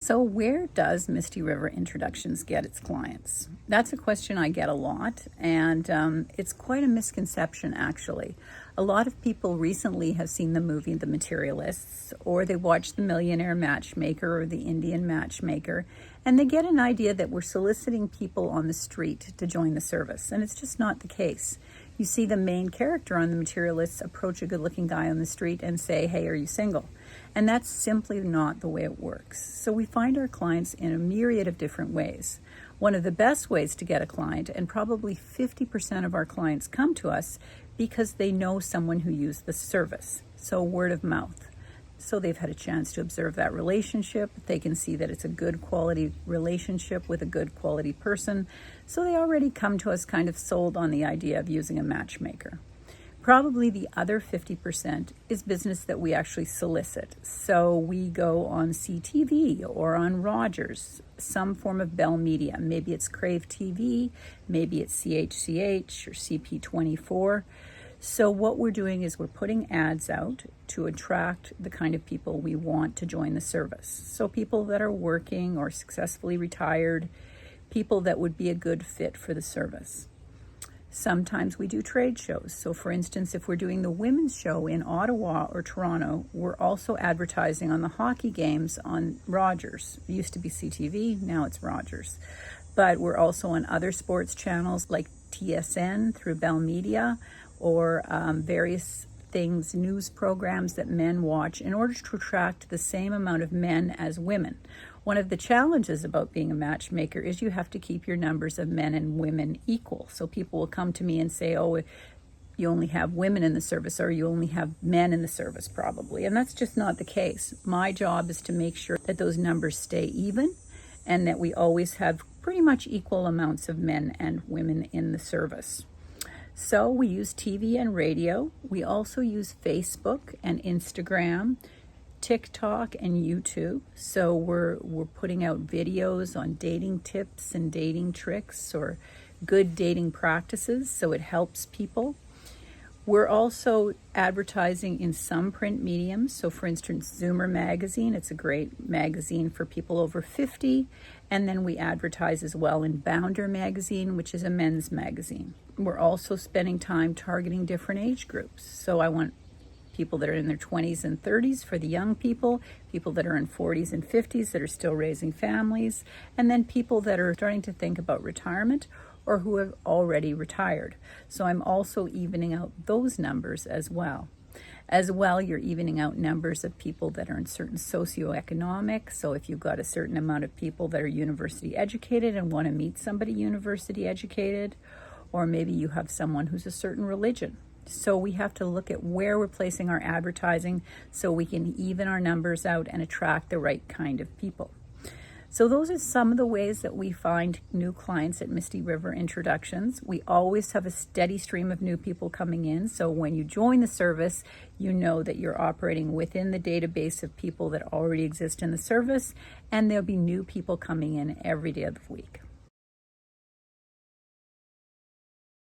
So where does Misty River Introductions get its clients? That's a question I get a lot, and it's quite a misconception, actually. A lot of people recently have seen the movie The Materialists, or they watch The Millionaire Matchmaker or The Indian Matchmaker, and they get an idea that we're soliciting people on the street to join the service, and it's just not the case. You see the main character on The Materialists approach a good-looking guy on the street and say, "Hey, are you single?" And that's simply not the way it works. So we find our clients in a myriad of different ways. One of the best ways to get a client, and probably 50% of our clients come to us because they know someone who used the service. So word of mouth. So they've had a chance to observe that relationship. They can see that it's a good quality relationship with a good quality person. So they already come to us kind of sold on the idea of using a matchmaker. Probably the other 50% is business that we actually solicit. So we go on CTV or on Rogers, some form of Bell Media. Maybe it's Crave TV, maybe it's CHCH or CP24. So what we're doing is we're putting ads out to attract the kind of people we want to join the service. So people that are working or successfully retired, people that would be a good fit for the service. Sometimes we do trade shows. So for instance, if we're doing the women's show in Ottawa or Toronto, we're also advertising on the hockey games on Rogers. It used to be CTV, now it's Rogers. But we're also on other sports channels like TSN through Bell Media, or various things, news programs that men watch in order to attract the same amount of men as women. One of the challenges about being a matchmaker is you have to keep your numbers of men and women equal. So people will come to me and say, "Oh, you only have women in the service, or you only have men in the service," probably. And that's just not the case. My job is to make sure that those numbers stay even and that we always have pretty much equal amounts of men and women in the service. So we use TV and radio. We also use Facebook and Instagram, TikTok and YouTube. So we're putting out videos on dating tips and dating tricks or good dating practices, so it helps people. We're also advertising in some print mediums. So for instance, Zoomer magazine, it's a great magazine for people over 50. And then we advertise as well in Bounder magazine, which is a men's magazine. We're also spending time targeting different age groups. So I want people that are in their 20s and 30s for the young people, people that are in 40s and 50s that are still raising families, and then people that are starting to think about retirement or who have already retired. So I'm also evening out those numbers as well. As well, you're evening out numbers of people that are in certain socioeconomic. So if you've got a certain amount of people that are university educated and want to meet somebody university educated, or maybe you have someone who's a certain religion. So we have to look at where we're placing our advertising so we can even our numbers out and attract the right kind of people. So those are some of the ways that we find new clients at Misty River Introductions. We always have a steady stream of new people coming in. So when you join the service, you know that you're operating within the database of people that already exist in the service, and there'll be new people coming in every day of the week.